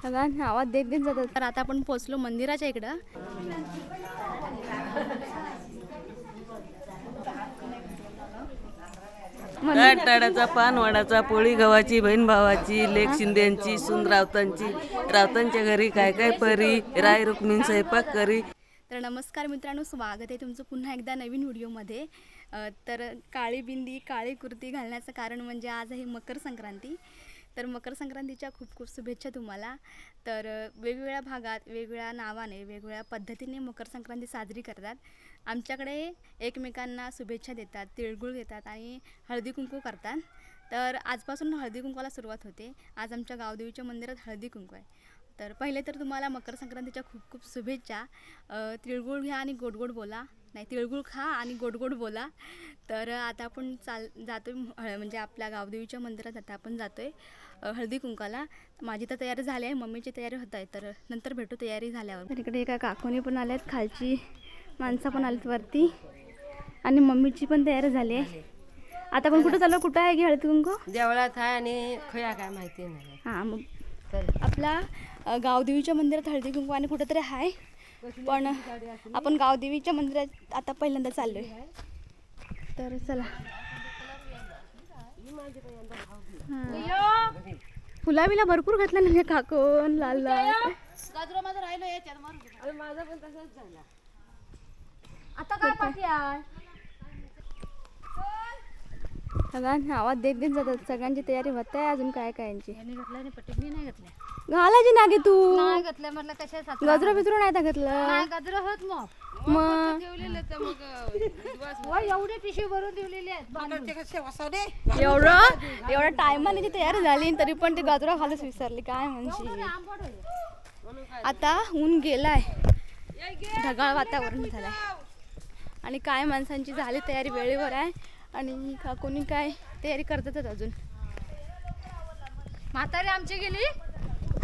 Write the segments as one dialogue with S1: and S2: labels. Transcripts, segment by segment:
S1: सगळ्यांना आवाज देत देत जातात. तर आता आपण पोचलो मंदिराच्या इकडं.
S2: ताडाचा पान वडाचा पोळी गव्हाची बहीण भावाची लेक शिंद्यांची सून रावतांची रावतांच्या घरी काय काय परी राय रुक्मिणी स्वयंपाक करी.
S1: तर नमस्कार मित्रांनो, स्वागत आहे तुमचं पुन्हा एकदा नवीन व्हिडिओमध्ये. तर काळी बिंदी काळी कुर्ती घालण्याचं कारण म्हणजे आज आहे मकर संक्रांती. तर मकर संक्रांतीच्या खूप खूप शुभेच्छा तुम्हाला. तर वेगवेगळ्या भागात वेगवेगळ्या नावाने वेगवेगळ्या पद्धतीने मकर संक्रांती साजरी करतात. आमच्याकडे एकमेकांना शुभेच्छा देतात, तिळगुळ देतात आणि हळदी कुंकू करतात. तर आजपासून हळदी कुंकवाला सुरुवात होते. आज आमच्या गावदेवीच्या मंदिरात हळदी कुंकू आहे. तर पहिले तर तुम्हाला मकर संक्रांतीच्या खूप खूप शुभेच्छा. तिळगुळ घ्या आणि गोड गोड बोला. नाही, तिळगुळ खा आणि गोड गोड बोला. तर आता आपण जातो म्हणजे आपल्या गावदेवीच्या मंदिरात आता आपण जातो आहे हळदी कुंकाला. माझी तर तयारी झाली आहे, मम्मीची तयारी होत आहे. तर नंतर भेटू तयारी झाल्यावर. तर इकडे एका काकूनी पण आल्या आहेत, खालची माणसं पण आलीत वरती आणि मम्मीची पण तयारी झाली आहे. आता आपण कुठं चाललो? कुठं आहे की हळदी कुंकू?
S3: देवळात आहे आणि खया काय माहिती नाही.
S1: हां, मग आपला गावदेवीच्या मंदिरात हळदी कुंकू आणि कुठंतरी आहे, पण आपण गावदेवीच्या मंदिरात आता पहिल्यांदा चाललो आहे. तर चला. फुला बिला भरपूर घातल्या ना काकून, लाल लाल.
S3: माझा पण तसाच झाला.
S1: आता काय पाठी आहे? सगळ्यांना आवाज देत देत जातात. सगळ्यांची तयारी होत आहे. अजून काय काय यांची
S3: घातल्या पट्टी नाही घातल्या.
S1: घालायची ना गे तू.
S3: नाही घातल्या म्हटलं कशा
S1: गजरा बिजरू नाही तर घातलं
S3: नाही गजर होत
S1: मग.
S3: एवढे पिशवी भरून ठेवलेले आहेत.
S1: एवढं टायमाने तयारी झाली तरी पण ते गजरा घालूच विसरली. काय म्हणजे आता ऊन गेलाय, ढगाळ वातावरण झालंय आणि काय माणसांची झाली तयारी वेळेवर आहे आणि काकूनी काय तयारी करतातच अजून.
S3: म्हातारी आमची गेली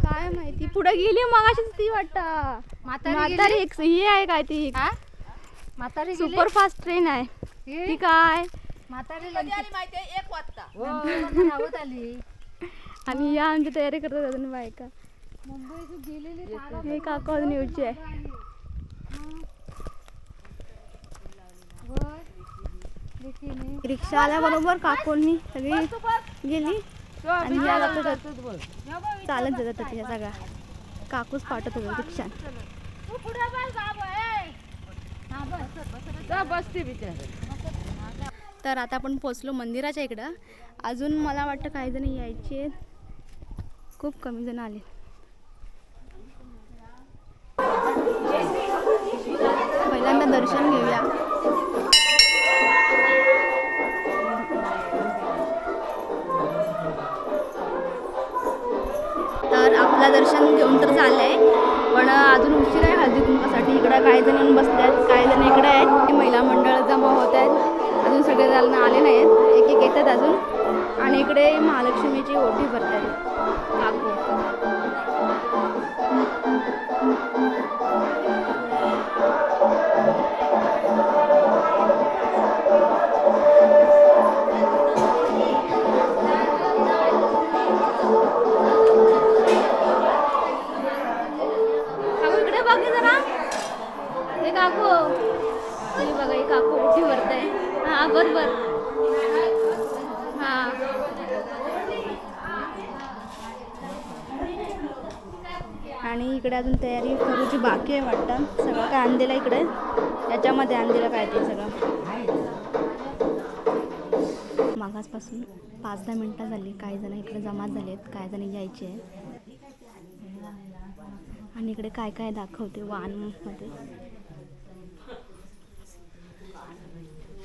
S1: काय माहिती पुढे गेली मगाशीच ती वाटतं. म्हातारी एक ही आहे काय ती
S3: म्हातारी
S1: सुपर फास्ट ट्रेन आहे ती. काय
S3: म्हातारी माहिती 1 वाजता आली
S1: आणि या आमची तयारी करतात अजून बायका.
S3: मुंबईत गेलेली
S1: हे काकू अजून यायची आहे. रिक्षा आल्याबरोबर काकूंनी सगळी गेली आणि या चालत जातात त्या सगळ्या. काकूच पाठवत होतं रिक्षा. तर आता आपण पोचलो मंदिराच्या इकडं. अजून मला वाटतं काही जण यायचे, खूप कमी जण आले. पहिल्यांदा दर्शन घेऊया. तर आपलं दर्शन घेऊन तर झालंय, पण अजून उशीर आहे हळदी कुंकासाठी. इकडं काही जण येऊन बसले आहेत, काही जण इकडे आहेत. महिला मंडळ जमा होत आहेत, अजून सगळे जण आले नाहीत, एक एक येतात अजून. आणि इकडे महालक्ष्मीची ओटी भरतात काकू. काकू ही बघा, ही काकू उठी भरते. हा बरोबर. हा आणि इकडे अजून तयारी करूची बाकी आहे वाटतं. सगळं काय आणलेलं इकडे, याच्यामध्ये आणलेलं काय ते सगळं. मागासपासून 5-10 मिनटं झाली. काही जण इकडे जमा झाले आहेत, काही जण यायचे आहेत. आणि इकडे काय काय दाखवते वाहनमध्ये.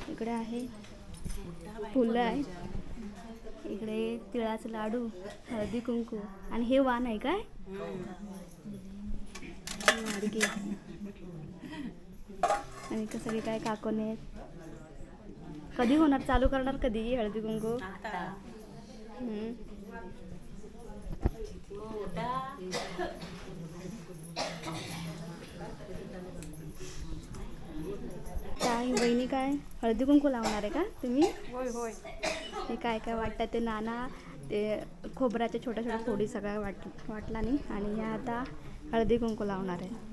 S1: इकडे आहे फुलं आहे, इकडे तिळाचं लाडू, हळदी कुंकू आणि हे वाण आहे काय आणि सगळे काय काकोने आहेत. कधी होणार, चालू करणार कधी हळदी कुंकू? काय बहिणी, काय हळदी कुंकू लावणार आहे का तुम्ही?
S3: होय होय.
S1: हे काय काय वाटतं ते नाना ते खोबऱ्याच्या छोट्या छोट्या फोडी सगळ्या वाटला नाही. आणि ह्या आता हळदी कुंकू लावणार आहे.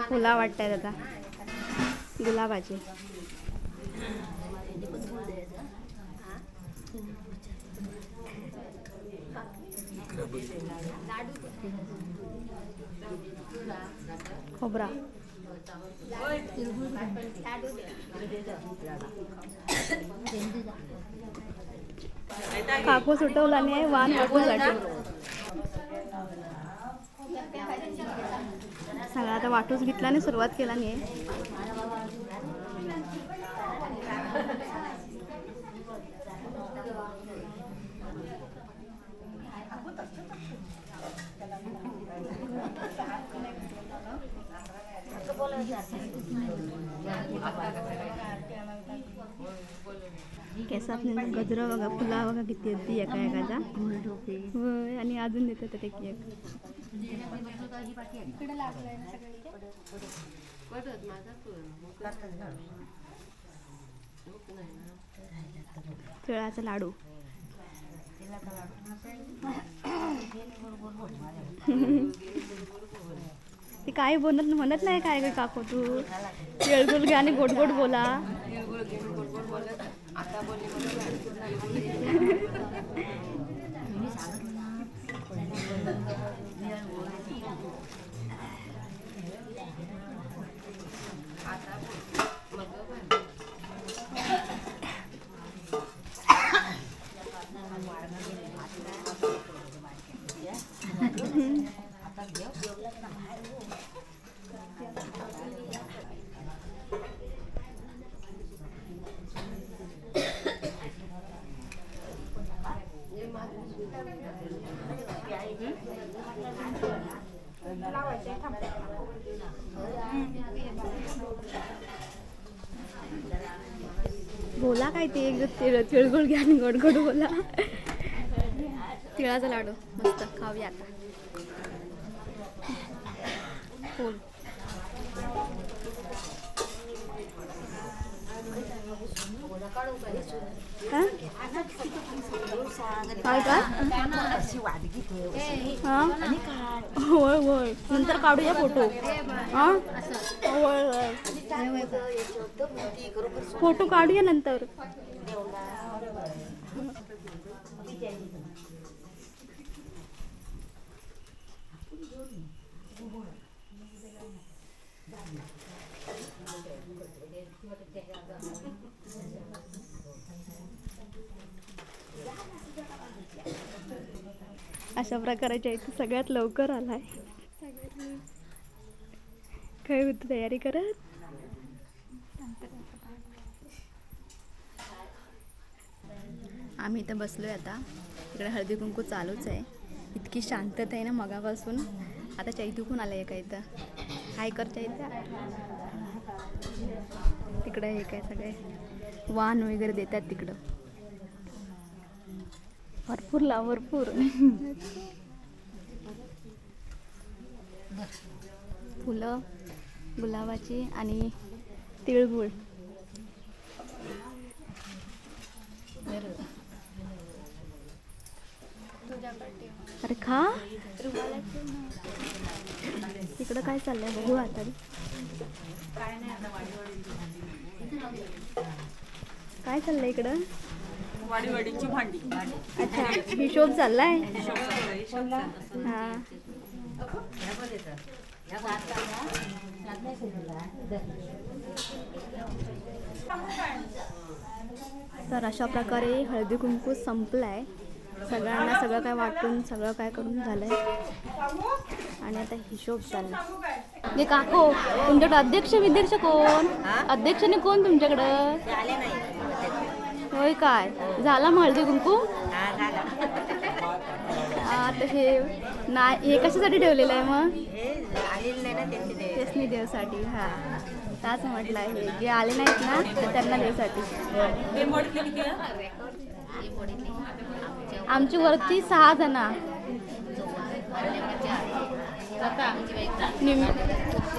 S1: फुला वाटतायत आता गुलाबाचे. खोबरा कापूस उठवला नाही वाण वाटूसाठी सगळं आता वाटूच घेतला आणि सुरुवात केला नाही. केसात गजरा बघा फुला बघा किती होती एका एकाचा. होय आणि अजून देतात ते केक. तिळाचा लाडू ते काय म्हणत नाही काय काय काकू तू तिळगुळ घ्या आणि गोड गोड बोला. बोला काय ते तिळगुळ घ्या आणि गोड गोड बोला. तिळाचा लाडू मस्त खाऊया आता. फुल काय काय होय होय नंतर काढूया फोटो. होय होय फोटो काढूया नंतर. अशा प्रकारच्या इथे सगळ्यात लवकर आलाय. काय होती तयारी करत. आम्ही इथं बसलोय आता. इकडे हळदी कुंकू चालूच आहे. इतकी शांतता आहे ना मगापासून. आता चैतूकून आलाय का इथं. हाय कर चैत्या. तिकडं हे काय सगळे वाण वगैरे देतात तिकडं. भरपूर भरपूर फुलं गुलाबाची आणि तिळगुळ. अरे खा. तिकडं काय चाललंय बघू आता. काय चाललंय इकडं.
S2: वाडीवाडीची भांडी.
S1: अच्छा हिशोब चाललाय. हा तर अशा प्रकारे हळदी कुंकू संपलाय. सगळ्यांना सगळं काय वाटून सगळं काय करून झालंय आणि आता हिशोब चाललाय. ते काको तुमच्याकडे अध्यक्ष कोण. अध्यक्षने कोण तुमच्याकडं. होय काय झाला मग हळदी कुंकू. आता हे नाही हे कशासाठी ठेवलेलं आहे मग. तेच नाही देवासाठी. हा ताच म्हटलं आहे जे आले नाहीत ना तर त्यांना द्यायसाठी. आमची वरची 6 जण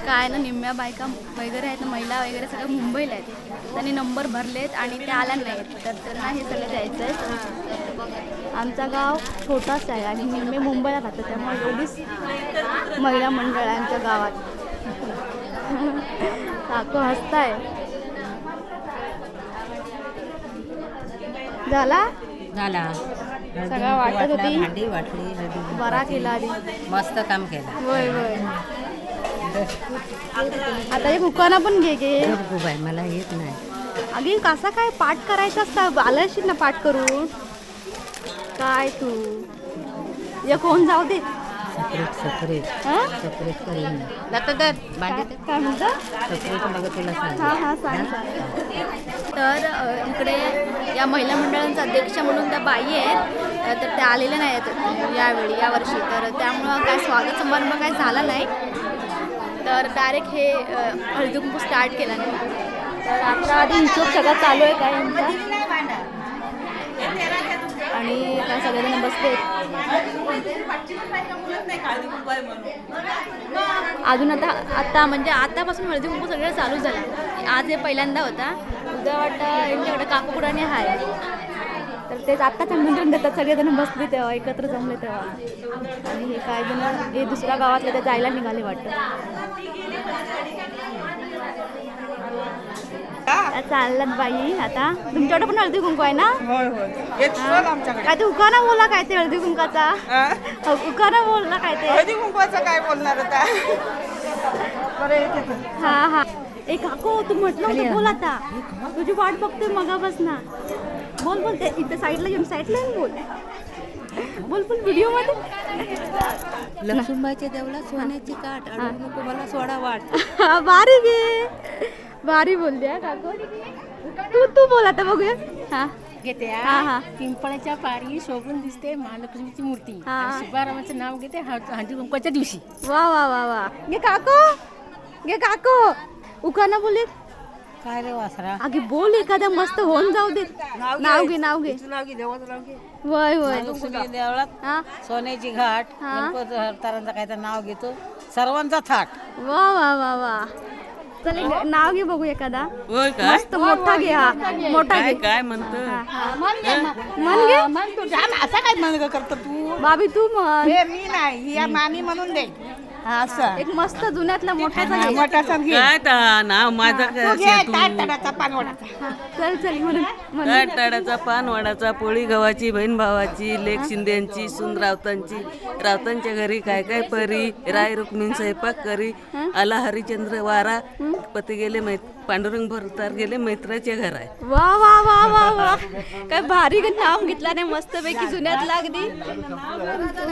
S1: काय ना निम्म्या बायका वगैरे आहेत, महिला वगैरे सगळं मुंबईला आहेत. त्यांनी नंबर भरलेत आणि त्या आल्या नाहीत तर त्यांना हे सगळं द्यायचं आहे. आमचा गाव छोटाच आहे आणि निम्मे मुंबईला राहतात, त्यामुळे एवढीच महिला मंडळ आहे आमच्या गावात. काकू हसताय. झाला सगळं वाटत होती,
S3: भांडी वाटली,
S1: बरा केला आधी,
S3: मस्त काम केलं.
S1: होय होय. आता हे कुकाना पण घे
S3: खूप आहे, मला येत नाही.
S1: अगे कसा काय पाठ करायचा असता, आलाशी ना पाठ करून काय तू. या कोण जाऊ दे
S3: सेपरेट
S1: हं?
S3: करीन
S1: काय म्हणता.
S3: बघा तुला सांग.
S1: हां हां सांग सांग. तर इकडे या महिला मंडळांचा अध्यक्ष म्हणून त्या बाई आहेत, तर त्या आलेल्या नाही आहेत यावर्षी, तर त्यामुळं काय स्वागत समारंभ काय झाला नाही. तर डायरेक्ट हे हळदी कुंकू स्टार्ट केला नाही. तर आता आधी हिशोब सगळा चालू आहे काय यांचा, आणि काय सगळेजण बसले. अजून आता म्हणजे आतापासून हळदी कुंकू सगळं चालू झालं. आज हे पहिल्यांदा होता, उद्या वाटतं यांच्याकडे काकूपुराने आहे. तर तेच आत्ताच आमंत्रण देतात, सगळेजण बसले तेव्हा एकत्र जमले तेव्हा. आणि हे काय जण हे दुसऱ्या गावातले ते जायला निघाले वाटतं. चाललात बाई. आता तुमच्याकडे पण हळदी कुंकू आहे ना. काय ते उखाणा बोला, काय ते हळदी कुंकाचा उखाणा बोलला, काय ते
S4: हळदी कुंकवाचं काय बोलणार होता.
S1: हा हा. ए काकू तू म्हटलं होतं बोल, आता तुझी वाट बघतोय मगापासून. बोल बोल, ते इथे साईडला येऊन बोल बोल बोल व्हिडिओ मध्ये.
S3: लक्ष्मीबाईच्या देवला सोन्याची काठ अडवू नको मला सोडा वाट.
S1: भारी गे, भारी बोलली हा काकू. तू बोल आता बघूया. हा
S5: घेते
S1: हा हा.
S5: पिंपळाच्या पारी शोभून दिसते महालक्ष्मीची मूर्ती.
S1: हा.
S5: आणि शुभारंभाचं नाव घेते हळदी कुंकवाच्या दिवशी.
S1: वा वा वा वा. गे काकू, गे काकू उखाणा बोल.
S3: काय रे वासरा.
S1: अगे बोल एखादा मस्त होऊन जाऊ दे. नाव घे नाव घे. वय वय.
S3: लक्ष्मी देवळात
S1: हा
S3: सोन्याची घाट,
S1: हा.
S3: गणपती हरतारांचं काय तर नाव घेतो, सर्वांचा थाट.
S1: वा वा वा वा. चल एक नाव घे बघू एखादा
S2: होय काय
S1: मस्त मोठा घे. हा मोठा
S2: काय
S1: घे.
S2: काय म्हणत.
S1: हा, हा. मन घे.
S4: असा काय म्हणणं करतो तू.
S1: बाबी तू म्हण.
S4: हे मी नाही, ही या मामी म्हणून दे. हा, असं
S1: एक मस्त जुन्यातला मोठाचा घे.
S4: मोठाचा घे.
S2: काय ता नाव माझा
S4: तू घे
S2: काय तू.
S4: ताटाचा पानवडाचा.
S1: हा, चल चल म्हणून म्हण.
S2: काय टाळाचा पान वडाचा पोळी गव्हाची बहीण भावाची लेक शिंद्यांची सून रावतांची रावतांच्या घरी काय काय परी राय रुक्मिणी स्वयंपाक करी आला हरिचंद्र वारा पती गेले पांडुरंग भरतार गेले मैत्राच्या घर आहे.
S1: वा वा वा वा वा. काय भारी नाव घेतला नाही मस्तपैकी जुन्यातला अगदी.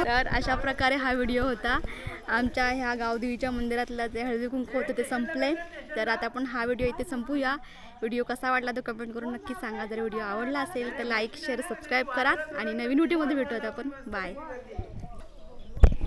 S1: तर अशा प्रकारे हा व्हिडिओ होता. आमच्या ह्या गावदेवीच्या मंदिरातलं जे हळदी कुंकू होतं ते संपलंय. तर आता आपण हा व्हिडिओ इथे संपूया. व्हिडिओ कसा वाटला तो कमेंट करून नक्की सांगा. जर व्हिडिओ आवडला असेल तर लाईक शेअर सबस्क्राईब करा आणि नवीन व्हिडिओमध्ये भेटूयात आपण. बाय.